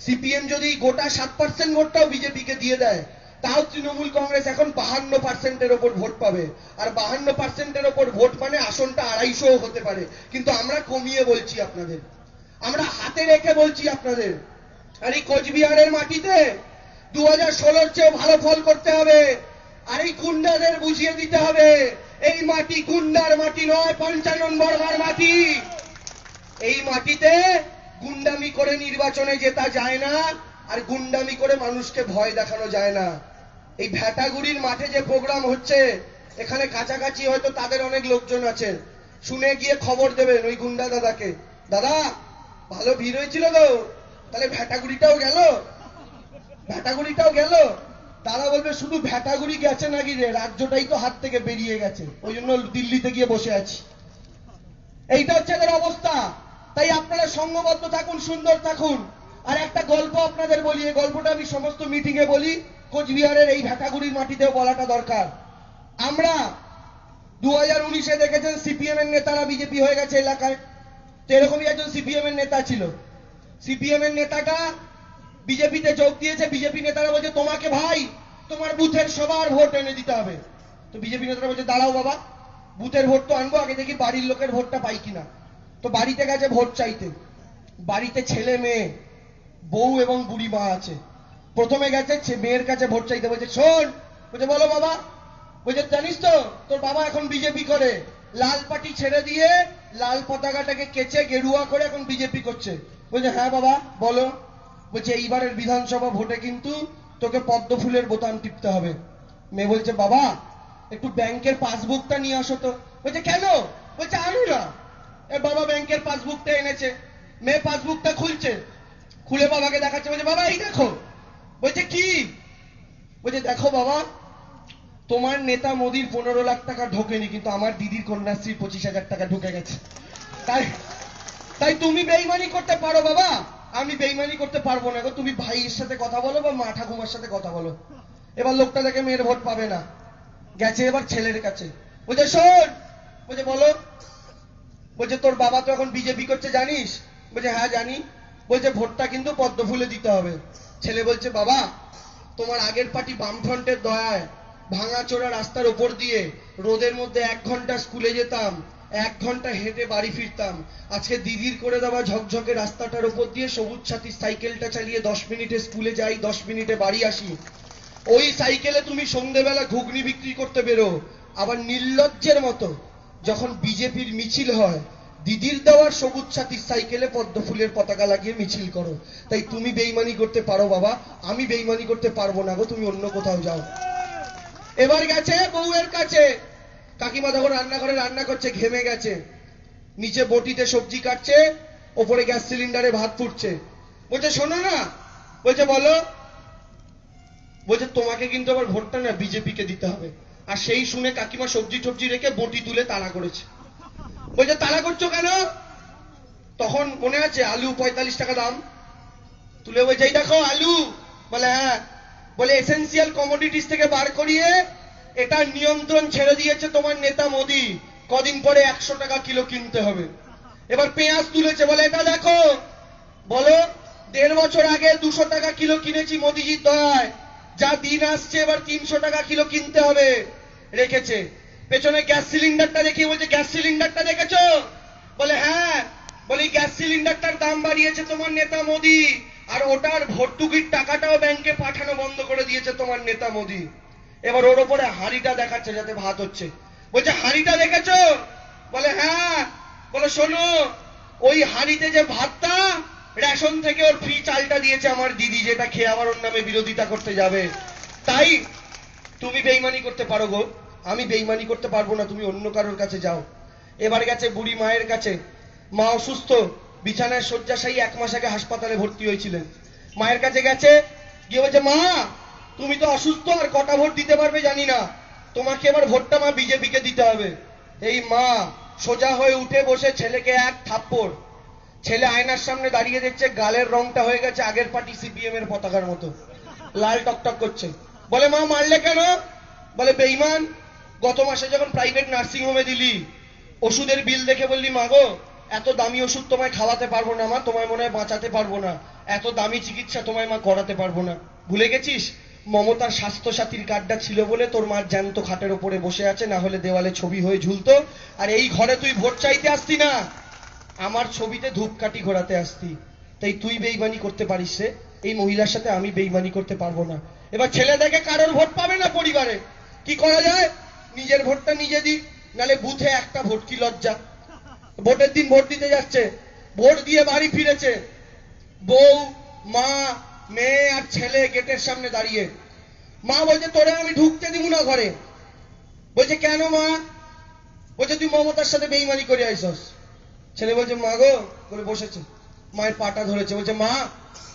সিপিএম যদি গোটা 7% ভোটটাও বিজেপিকে দিয়ে দেয়, তাও তৃণমূল কংগ্রেস এখন 52%-এর ওপর ভোট পাবে। আর 52%-এর ওপর ভোট মানে আসনটা 250 হতে পারে। কিন্তু আমরা কমিয়ে বলছি আপনাদের, আমরা হাতে রেখে বলছি আপনাদের, আর এই কোচবিহারের মাটিতে 2016-র চেয়েও ভালো ফল করতে হবে। আর এই গুন্ডাদের বুঝিয়ে দিতে হবে এই মাটি গুন্ডার মাটি নয়, পঞ্চানন বর্মার মাটি। এই মাটিতে গুন্ডামি করে নির্বাচনে জেতা যায় না, আর গুন্ডামি করে মানুষকে ভয় দেখানো যায় না। এই ভ্যাটাগুড়ির মাঠে যে প্রোগ্রাম হচ্ছে, এখানে কাছাকাছি হয়তো তাদের অনেক লোকজন আছে, শুনে গিয়ে খবর দেবেন ওই গুন্ডা দাদাকে, দাদা ভালো ভিড় হয়েছিল তো, তাহলে ভ্যাটাগুড়িটাও গেল, ভ্যাটাগুড়িটাও গেল। তারা বলবে শুধু ভ্যাটাগুড়ি গেছে নাকি রে, রাজ্যটাই তো হাত থেকে বেরিয়ে গেছে, ওই জন্য দিল্লিতে গিয়ে বসে আছি। এইটা হচ্ছে এদের অবস্থা। তাই আপনারা সংঘবদ্ধ থাকুন, সুন্দর থাকুন। আর একটা গল্প আপনাদের বলি, এই গল্পটা আমি সমস্ত মিটিং এ বলি, কোচবিহারের এই ভ্যাটাগুড়ির মাটিতেও বলাটা দরকার। আমরা 2019-এ দেখেছেন সিপিএম এর নেতারা বিজেপি হয়ে গেছে এলাকায়, তো এরকমই একজন সিপিএম এর নেতা ছিল। সিপিএম এর নেতাটা বিজেপিতে যোগ দিয়েছে। বিজেপি নেতারা বলছে তোমাকে ভাই তোমার বুথের সবার ভোট এনে দিতে হবে। তো বিজেপি নেতারা বলছে দাঁড়াও বাবা, বুথের ভোট তো আনবো, আগে দেখি বাড়ির লোকের ভোটটা পাই কিনা। তো বাড়িতে গেছে ভোট চাইতে, বাড়িতে ছেলে মেয়ে বউ এবং বুড়ি মা আছে। প্রথমে গেছে মেয়ের কাছে ভোট চাইতে, বলছে শোন, বলছে বলো বাবা। বলছে জানিস তো তোর বাবা এখন বিজেপি করে, লাল পাটি ছেড়ে দিয়ে লাল পতাকাটাকে কেচে গেরুয়া করে এখন বিজেপি করছে। বলছে হ্যাঁ বাবা বলো। বলছে এইবারের বিধানসভা ভোটে কিন্তু তোকে পদ্ম ফুলের বোতাম টিপতে হবে। মেয়ে বলছে বাবা একটু ব্যাংকের পাসবুকটা নিয়ে আসো তো। বলছে কেন? বলছে আনু না। এ বাবা ব্যাংকের পাসবুকটা এনেছে, মেয়ে পাসবুকটা খুলছে, খুলে বাবাকে দেখাচ্ছে, বলছে বাবা এই দেখো। বলছে কি? বলছে দেখো বাবা, তোমার নেতা মোদির 15 লাখ টাকা ঢোকেনি, কিন্তু আমার দিদির কন্যাশ্রীর 25,000 টাকা ঢুকে গেছে। তাই তাই তুমি বেইমানি করতে পারো বাবা, আমি বেইমানি করতে পারবো না গো। তুমি ভাইয়ের সাথে কথা বলো বা মা ঠাকুমার সাথে কথা বলো। এবার লোকটা দেখে মেয়ের ভোট পাবে না, গেছে এবার ছেলের কাছে। বলছে শোন, বলছে বলো। বলছে তোর বাবা তো এখন বিজেপি করছে জানিস? বলছে হ্যাঁ জানি। বলছে ভোটটা কিন্তু পদ্ম ফুলে দিতে হবে। ছেলে বলছে বাবা তোমার আগের পার্টি বামফ্রন্টের দয়ায় ভাঙাচোরা রাস্তার উপর দিয়ে রোদের মধ্যে 1 ঘন্টা স্কুলে যেতাম, 1 ঘন্টা হেঁটে বাড়ি ফিরতাম। আজকে দিদির করে দেওয়া ঝকঝকে রাস্তাটার উপর দিয়ে সবুজ সাথীর সাইকেলটা চালিয়ে 10 মিনিটে স্কুলে যাই, 10 মিনিটে বাড়ি আসি। ওই সাইকেলে তুমি সন্ধ্যেবেলা ঘুগনি বিক্রি করতে বেরো, আবার নির্লজ্জের মতো যখন বিজেপির মিছিল হয় দিদির দেওয়ার সবুজ সাথীর সাইকেলে পদ্ম ফুলের পতাকা লাগিয়ে মিছিল করো। তাই তুমি বেইমানি করতে পারো বাবা, আমি বেইমানি করতে পারবো না গো, তুমি অন্য কোথাও যাও। এবার গেছে বউয়ের কাছে, কাকিমা তখন রান্নাঘরে রান্না করছে, ঘেমে গেছে, নিচে বটিতে সবজি কাটছে, ওপরে গ্যাস সিলিন্ডারে ভাত ফুটছে। বলছে শোনো না। বলছে বলো। বলছে তোমাকে কিন্তু আবার ভোটটা না বিজেপিকে দিতে হবে। আর সেই শুনে কাকিমা সবজি টবজি রেখে বটি তুলে তাড়া করেছে। বলছে তাড়া করছো কেন? তখন মনে আছে আলু 45 টাকা দাম, তুলে বলছে এই দেখো আলু। বলে হ্যাঁ। বলে এসেন্সিয়াল কমোডিটিস থেকে বার করিয়ে এটা নিয়ন্ত্রণ ছেড়ে দিয়েছে তোমার নেতা মোদি, কদিন পরে 100 টাকা কিলো কিনতে হবে। এবার পেঁয়াজ তুলেছে, বলে এটা দেখো। বলো 1.5 বছর আগে 200 টাকা কিলো কিনেছি মোদিজির দয়ায়, যা দিন আসছে এবার 300 টাকা কিলো কিনতে হবে। রেখেছে। পেছনে গ্যাস সিলিন্ডারটা দেখিয়ে বলছে গ্যাস সিলিন্ডারটা দেখেছো? বলে হ্যাঁ। বলে গ্যাস সিলিন্ডারটার দাম বাড়িয়েছে তোমার নেতা মোদি, আর ওটার ভর্তুকির টাকাটাও ব্যাংকে পাঠানো বন্ধ করে দিয়েছে তোমার নেতা মোদি। এবার ওর ওপরে হাঁড়িটা দেখাচ্ছে যাতে ভাত হচ্ছে। বলছে হাঁড়িটা দেখেছো? বলে হ্যাঁ। বলে শোনো, ওই হাঁড়িতে যে ভাতটা রেশন থেকে ওর ফ্রি চালটা দিয়েছে আমার দিদি, যেটা খেয়ে আবার ওর নামে বিরোধিতা করতে যাবে। তাই তুমি বেইমানি করতে পারো গো, আমি বেইমানি করতে পারবো না, তুমি অন্য কারোর কাছে যাও। এবার গেছে বুড়ি মায়ের কাছে। মা অসুস্থ, বিছানায় শয্যাশায়ী, 1 মাস আগে হাসপাতালে ভর্তি হয়েছিলেন। মায়ের কাছে গেছে, গিয়ে বলছে মা তুমি তো অসুস্থ, আর কটা ভোট দিতে পারবে জানি না, তোমাকে এবার ভোটটা মা বিজেপিকে দিতে হবে। এই মা সোজা হয়ে উঠে বসে ছেলেকে 1 থাপ্পড়। ছেলে আয়নার সামনে দাঁড়িয়ে দেখছে গালের রংটা হয়ে গেছে আগের পার্টি সিপিএম এর পতাকার মতো, লাল টকটক করছে। বলে মা মারলে কেন? বলে বেঈমান, গত মাসে যখন প্রাইভেট নার্সিং হোমে দিলি, ওষুধের বিল দেখে বললি মা গো এত দামি ওষুধ তোমায় খাওয়াতে পারবো না মা, তোমায় মনে হয় বাঁচাতে পারবো না, এত দামি চিকিৎসা তোমায় মা করাতে পারবো না। ভুলে গেছিস মমতার স্বাস্থ্য সাথীর কার্ডটা ছিল বলে তোর মা জ্যান্ত খাটের ওপরে বসে আছে, না হলে দেওয়ালে ছবি হয়ে ঝুলতো। আর এই ঘরে তুই ভোট চাইতে আসতি না, আমার ছবিতে ধূপকাঠি ঘোরাতে আসতি। তাই তুই বেইমানি করতে পারিস রে, এই মহিলার সাথে আমি বেইমানি করতে পারবো না। এবার ছেলে দেখে কারোর ভোট পাবে না পরিবারে, কি করা যায়? নিজের ভোটটা নিজে দিক, নালে বুথে একটা ভোট, কি লজ্জা। ভোটের দিন ভোট দিতে যাচ্ছে, ভোট দিয়ে বাড়ি ফিরেছে, বউ মা মেয়ে আর ছেলে গেটের সামনে দাঁড়িয়ে। মা বলছে তোরে আমি ঢুকতে দিব না ঘরে। বলছে কেন মা? বলছে তুই মমতার সাথে বেইমানি করে আইসস। ছেলে বলছে মা গো, বলে বসেছে। মায়ের পাটা ধরেছে, বলছে মা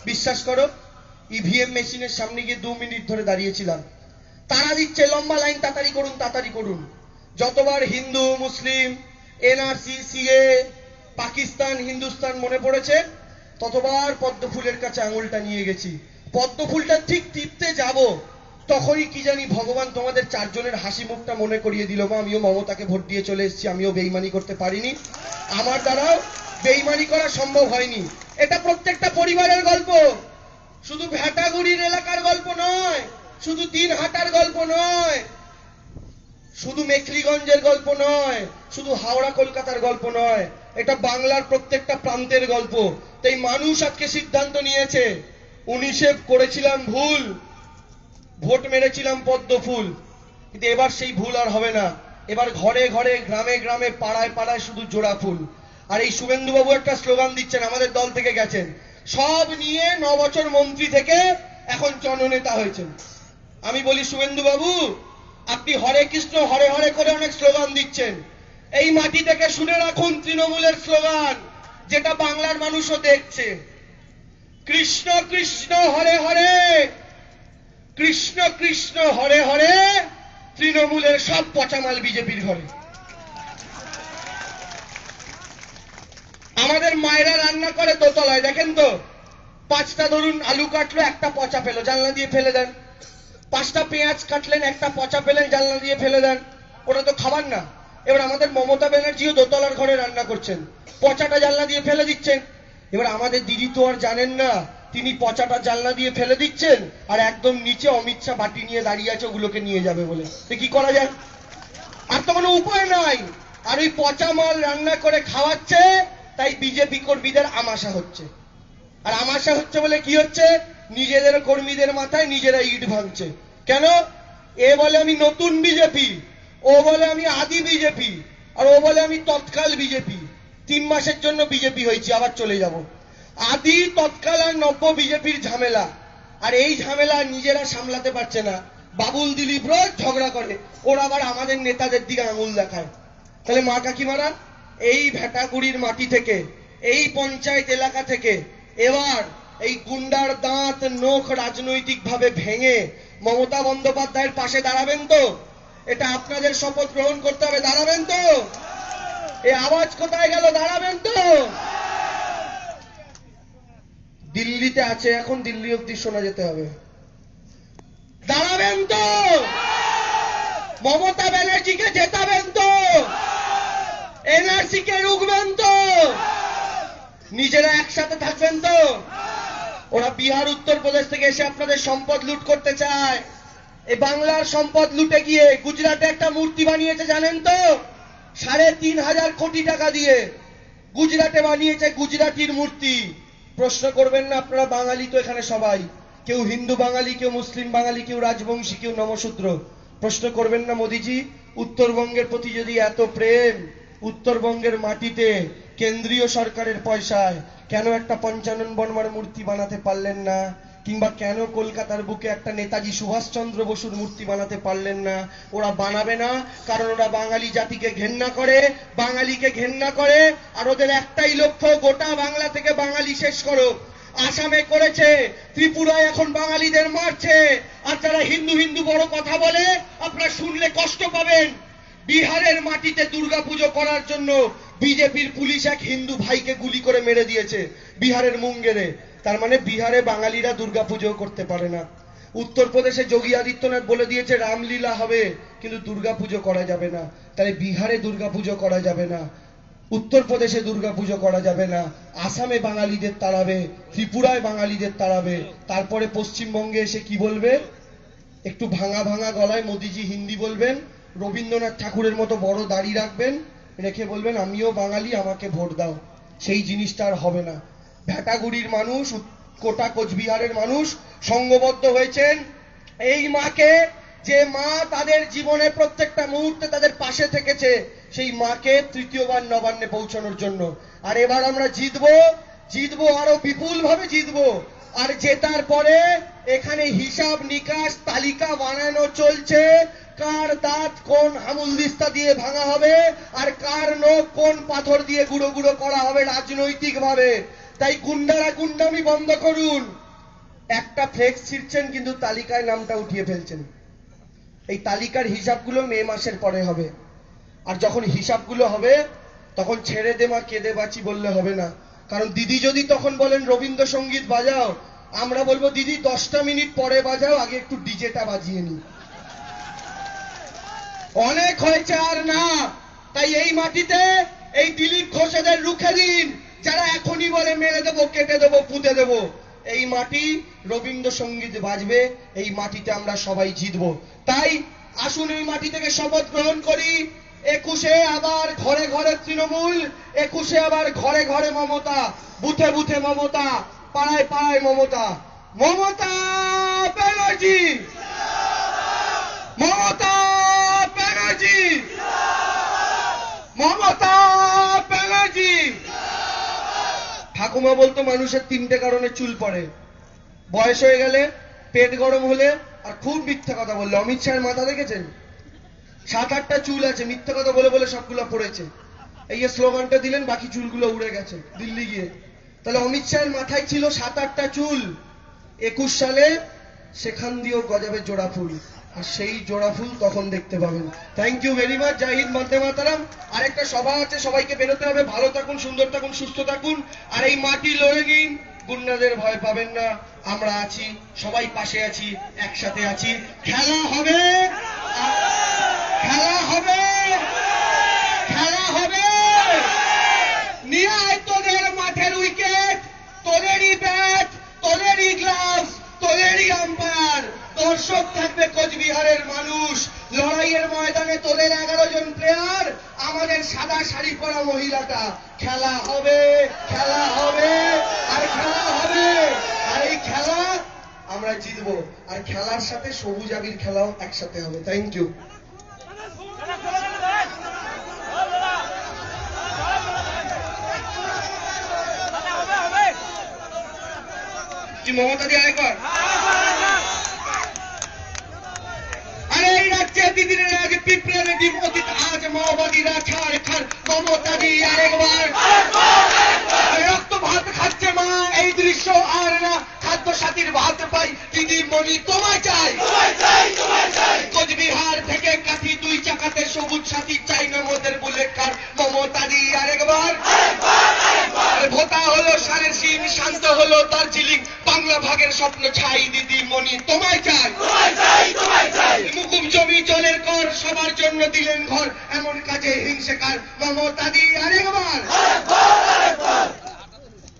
বিশ্বাস করো ইভিএম মেশিনের সামনে গিয়ে 2 মিনিট ধরে দাঁড়িয়েছিলাম, তারা দিচ্ছে লম্বা লাইন, তাড়াতাড়ি করুন তাড়াতাড়ি করুন। যতবার হিন্দু মুসলিম এনআরসি সিএ পাকিস্তান হিন্দুস্তান মনে পড়েছে ততবার পদ্ম ফুলের কাছে আঙুলটা নিয়ে গেছি। পদ্ম ফুলটা ঠিক টিপতে যাব তখনই কি জানি ভগবান তোমাদের 4 জনের হাসি মুখটা মনে করিয়ে দিল, মা আমিও মমতাকে ভোট দিয়ে চলে এসেছি, আমিও বেইমানি করতে পারিনি, আমার দ্বারাও বেইমানি করা সম্ভব হয়নি। এটা প্রত্যেকটা পরিবারের গল্প, শুধু ভেটাগুড়ির এলাকার গল্প নয়, শুধু দিনহাটার গল্প নয়, শুধু মেখলিগঞ্জের গল্প নয়, শুধু হাওড়া কলকাতার গল্প নয়, এটা বাংলার প্রত্যেকটা প্রান্তের গল্প। তাই মানুষ আজকে সিদ্ধান্ত নিয়েছে 19-এ করেছিলাম ভুল, ভোট মেরেছিলাম পদ্ম ফুল, কিন্তু এবার সেই ভুল আর হবে না। এবার ঘরে ঘরে গ্রামে গ্রামে পাড়ায় পাড়ায় শুধু জোড়া ফুল। আর এই শুভেন্দু বাবু একটা স্লোগান দিচ্ছেন, আমাদের দল থেকে গেছেন, সব নিয়ে 9 বছর মন্ত্রী থেকে এখন জননেতা হয়েছেন। আমি বলি শুভেন্দু বাবু আপনি হরে কৃষ্ণ হরে হরে করে অনেক স্লোগান দিচ্ছেন, এই মাটি থেকে শুনে রাখুন তৃণমূলের স্লোগান, যেটা বাংলার মানুষও দেখছে, কৃষ্ণ কৃষ্ণ হরে হরে, কৃষ্ণ কৃষ্ণ হরে হরে, তৃণমূলের সব পচামাল বিজেপির ঘরে। আমাদের মায়েরা রান্না করে দোতলায়, দেখেন তো 5টা ধরুন আলু কাটলো, একটা পচা পেলো, জানলা দিয়ে ফেলে দেন। 5টা পেঁয়াজ কাটলেন, একটা পচা পেলেন, জানলা দিয়ে ফেলে দেন, ওটা তো খাবার না। এবার আমাদের মমতা ব্যানার্জিও দোতলার ঘরে রান্না করছেন, পচাটা জানলা দিয়ে ফেলে দিচ্ছেন। এবার আমাদের দিদি তো আর জানেন না তিনি পচাটা জানলা দিয়ে ফেলে দিচ্ছেন, আর একদম নিচে অমিত শাহ বাটি নিয়ে দাঁড়িয়ে আছে ওগুলোকে নিয়ে যাবে বলে। তো কি করা যায়? আর তো কোনো উপায় নাই। আর ওই পচা মাল রান্না করে খাওয়াচ্ছে, তাই বিজেপি কর্মীদের আমাশা হচ্ছে। আর আমাশা হচ্ছে বলে কি হচ্ছে? নিজেদের কর্মীদের মাথায় নিজেরা ইট ভাঙছে। কেন? এ বলে আমি নতুন বিজেপি, ও বলে আমি আদি বিজেপি, আর ও বলে আমি তৎকাল বিজেপি। 3 মাসের জন্য বিজেপি হয়েছি, আবার চলে যাব। আদি তৎকাল আর নব্য বিজেপির ঝামেলা, আর এই ঝামেলা নিজেরা সামলাতে পারছে না। বাবুল দিলীপ রোজ ঝগড়া করে, ওরা আবার আমাদের নেতাদের দিকে আঙুল দেখায়। তাহলে মা কাকিমারা, এই ভেটাগুড়ির মাটি থেকে, এই পঞ্চায়েত এলাকা থেকে এবার এই গুন্ডার দাঁত নখ রাজনৈতিক ভাবে ভেঙে মমতা বন্দ্যোপাধ্যায়ের পাশে দাঁড়াবেন তো? এটা আপনাদের শপথ গ্রহণ করতে হবে, দাঁড়াবেন তো? এই আওয়াজ কোথায় গেল? দাঁড়াবেন তো? দিল্লিতে আছে এখন, দিল্লি অব্দি শোনা যেতে হবে, দাঁড়াবেন তো? মমতা ব্যানার্জিকে জেতাবেন তো? এনআরসি কে রুখবেন তো? নিজেরা একসাথে থাকবেন তো? ওরা বিহার উত্তরপ্রদেশ থেকে এসে আপনাদের সম্পদ লুট করতে চায়। এই বাংলার সম্পদ লুটে গিয়ে গুজরাটে একটা মূর্তি বানিয়েছে, জানেন তো? 3,500 কোটি টাকা দিয়ে গুজরাটে বানিয়েছে গুজরাটির মূর্তি। প্রশ্ন করবেন না আপনারা, বাঙালি তো এখানে সবাই, কেউ হিন্দু বাঙালি, কেউ মুসলিম বাঙালি, কেউ রাজবংশী, কেউ নমশূদ্র। প্রশ্ন করবেন না মোদিজি, উত্তরবঙ্গের প্রতি যদি এত প্রেম, উত্তরবঙ্গের মাটিতে কেন্দ্রীয় সরকারের পয়সায় কেন একটা পঞ্চানন বর্মার মূর্তি বানাতে পারলেন না? কিংবা কেন কলকাতার বুকে একটা নেতাজি সুভাষচন্দ্র বসুর মূর্তি বানাতে পারলেন না? ওরা বানাবে না, কারণ ওরা বাঙালি জাতিকে ঘেন্না করে, বাঙালিকে ঘেন্না করে, আর ওদের একটাই লক্ষ্য, গোটা বাংলা থেকে বাঙালি শেষ করো। আসামে করেছে, ত্রিপুরায় এখন বাঙালিদের মারছে। আর যারা হিন্দু হিন্দু বড় কথা বলে আপনারা শুনলে কষ্ট পাবেন, বিহারের মাটিতে দুর্গাপুজো করার জন্য বিজেপির পুলিশ এক হিন্দু ভাইকে গুলি করে মেরে দিয়েছে বিহারের মুঙ্গেরে। তার মানে বিহারে বাঙালিরা দুর্গাপুজো করতে পারে না। উত্তরপ্রদেশে যোগী আদিত্যনাথ বলে দিয়েছে রামলীলা হবে, কিন্তু দুর্গাপুজো করা যাবে না। তাই বিহারে দুর্গাপুজো করা যাবে না, উত্তরপ্রদেশে দুর্গাপুজো করা যাবে না, আসামে বাঙালিদের তাড়াবে, ত্রিপুরায় বাঙালিদের তাড়াবে, তারপরে পশ্চিমবঙ্গে এসে কি বলবে? একটু ভাঙা ভাঙা গলায় মোদিজি হিন্দি বলবেন, রবীন্দ্রনাথ ঠাকুরের মতো বড় দাড়ি রাখবেন, রেখে বলবেন আমিও বাঙালি, আমাকে ভোট দাও। সেই জিনিসটা আর হবে না। ভেটাগুড়ির মানুষ, কোটা কোচবিহারের মানুষ সংঘবদ্ধ হয়েছেন এই মাকে, যে মা তাদের জীবনে প্রত্যেকটা মুহূর্তে তাদের পাশে থেকেছে, সেই মাকে তৃতীয়বার নবান্নে পৌঁছানোর জন্য। আর এবার আমরা জিতবো, জিতবো, আরো বিপুল ভাবে জিতবো। আর জেতার পরে এখানে হিসাব নিকাশ তালিকা বানানো চলছে, কার দাঁত কোন হামুলদিস্তা দিয়ে ভাঙা হবে, আর কার নখ কোন পাথর দিয়ে গুঁড়ো গুঁড়ো করা হবে রাজনৈতিক ভাবে। তাই গুন্ডারা গুন্ডামি বন্ধ করুন। একটা ফ্লেক্স ছিঁড়ছেন কিন্তু তালিকায় নামটা উঠিয়ে ফেলছেন। এই তালিকার হিসাবগুলো মে মাসের পরে হবে। আর যখন হিসাবগুলো হবে তখন ছেড়ে দে মা কেঁদে বাঁচি বললে হবে না। কারণ দিদি যদি তখন বলেন রবীন্দ্রসঙ্গীত বাজাও, আমরা বলবো দিদি 10টা মিনিট পরে বাজাও, আগে একটু ডিজেটা বাজিয়ে নি। অনেক হয়েছে আর না। তাই এই মাটিতে এই দিলীপ ঘোষেদের রুখে দিন, যারা এখনই বলে মেরে দেবো, কেটে দেবো, পুঁতে দেবো। এই মাটি রবীন্দ্রসঙ্গীত বাজবে, এই মাটিতে আমরা সবাই জিতবো। তাই আসুন এই মাটি থেকে শপথ গ্রহণ করি। 21-এ আবার ঘরে ঘরে তৃণমূল, 21-এ আবার ঘরে ঘরে মমতা, বুথে বুথে মমতা, পাড়ায় পাড়ায় মমতা। মমতা ব্যানার্জি, মমতা ব্যানার্জি, মমতা ব্যানার্জি। ঠাকুমা বলতো মানুষের 3টে কারণে চুল পড়ে: বয়স হয়ে গেলে, পেট গরম হলে, আর খুব মিথ্যা কথা বললে। অমিত শাহের মাথা দেখেছেন? 7-8টা চুল আছে, মিথ্যা কথা বলে বলে সবগুলো পড়েছে। এই স্লোগানটা দিলেন, বাকি চুলগুলো উড়ে গেছে দিল্লি গিয়ে। তাহলে অমিত শাহের মাথায় ছিল 7-8টা চুল। 21 সালে সেখান দিয়েও গজাবে জোড়া ফুল, আর সেই জোড়া ফুল তখন দেখতে পাবেন। Thank you very much. জয় হিন্দ, বন্দে মাতরম। আরেকটা সভা আছে, সবাইকে বেরোতে হবে। ভালো থাকুন, সুন্দর থাকুন, সুস্থ থাকুন। আর এই মাটি লড়ে নিন, গুন্ডাদের ভয় পাবেন না। আমরা আছি, সবাই পাশে আছি, একসাথে আছি। খেলা হবে, খেলা হবে, খেলা হবে। নিয়ে আয় তোদের মাঠের উইকেট, তোদেরই ব্যাট, তোদেরই গ্লাভস, তোদেরই আম্পায়ার। দর্শক থাকবে কোচবিহারের মানুষ। লড়াইয়ের ময়দানে তোদের 11 জন প্লেয়ার, আমাদের সাদা শাড়ি পরা মহিলাটা। খেলা হবে, খেলা হবে, আর খেলা হবে। আর এই খেলা আমরা জিতবো। আর খেলার সাথে সবুজ আবির খেলাও একসাথে হবে। Thank you. মমতা দি আরেকবার। আরে এই রাজ্যে দিদির রাজ পিঁপড়ে রেডি অতীত, আজ মাওবাদীরা ছাড় খার। মমতা দি আরেকবার। রক্ত ভাত খাচ্ছে মা, এই দৃশ্য আর না। খাদ্য সাথীর ভাত পাই, দিদি মনি তোমায় চাই। কোচবিহার থেকে কাঠি 2 চাকাতে সবুজ সাথী চাই না মোদের বুলেট কার। মমতা দি আরেকবার। ভোতা হলো সারের সিং, শান্ত হলো দার্জিলিং। বাংলা ভাগের স্বপ্ন ছাই, দিদি মনি তোমায় চাই। মুকুব জমি জলের কর, সবার জন্য দিলেন ঘর। এমন কাজে হিংসেকার, মমতা দি আরেকবার।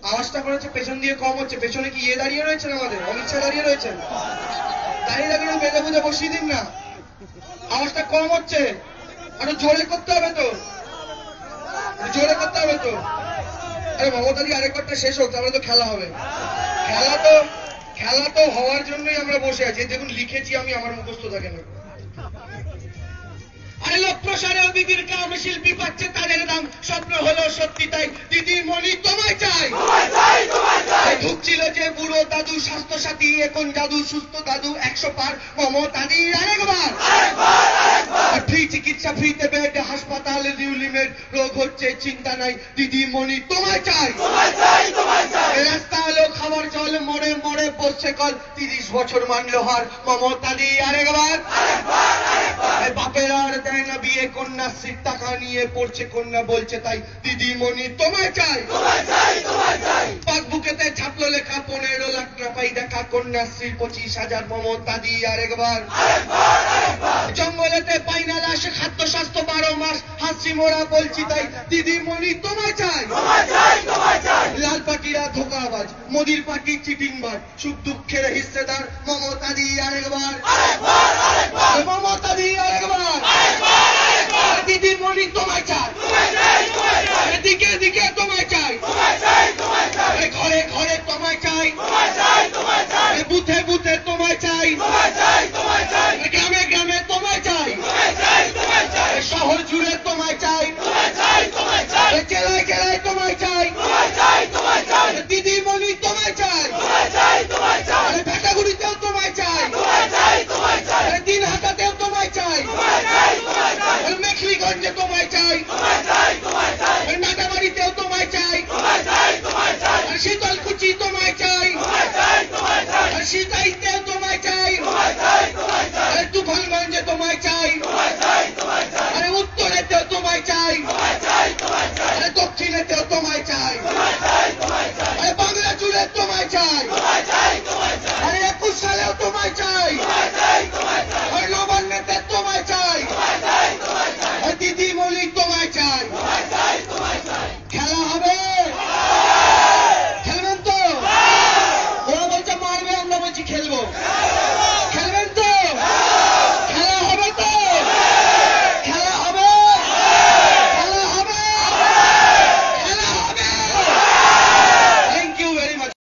আওয়াজটা করেছে পেছন দিয়ে কম হচ্ছে। পেছনে কি দাঁড়িয়ে রয়েছেন? আমাদের অমিত শাহ দাঁড়িয়ে রয়েছেন। দাঁড়িয়ে দাঁড়িয়ে বেঁধে বুঝে বসিয়ে দিন না। আওয়াজটা কম হচ্ছে, আরো জোরে করতে হবে তো, জোরে করতে হবে তো। আরে মমতা দি আরেকবারটা শেষ হোক, তারপরে তো খেলা হবে। খেলা তো হওয়ার জন্যই আমরা বসে আছি। দেখুন লিখেছি আমি, আমার মুখস্থ থাকে না। আরে লোক প্রসারেও দিদির গ্রামে শিল্পী পাচ্ছে তাদের দাম। স্বপ্ন হলো সত্যি, তাই দিদি মনি তোমায় চাই। ঢুকছিল যে বুড়ো দাদু, স্বাস্থ্য সাথী এখন জাদু। সুস্থ দাদু 100 পার, মমতা দি আরেকবার। ফ্রি চিকিৎসা, ফ্রিতে বেড, হাসপাতাল রিউলিমেট। রোগ হচ্ছে চিন্তা নাই, দিদি মনি তোমায় চাই। রাস্তা হলো খাবার জল, মরে মরে বসছে কল। 30 বছর মানলো হার, মমতা দি আরেকবার। বাপের আর দেয় না বিয়ে, কন্যাশ্রীর টাকা নিয়ে পড়ছে কন্যা, বলছে তাই দিদি মনি তোমায় চাই। পাসবুকেতে ছাপলো লেখা 15 লাখ টাকা পাই দেখা। কন্যাশ্রীর 25,000, মমতা দি আরেকবার। জঙ্গলেতে পাই না লাশ, খাদ্য স্বাস্থ্য 12 মাস। হাসি মোড়া বলছি তাই দিদি মনি তোমায় চাই। লাল পার্টিরা ধোকাবাজ, মোদির পার্টি চিটিংবাজ। সুখ দুঃখের হিস্সেদার, মমতা দি আরেকবার। মমতা দি আরেকবার। দিদি মনি তোমায় চাই। দিকে দিকে তোমায় চাই। ঘরে ঘরে তোমায় চাই। বুথে বুথে তোমায় চাই।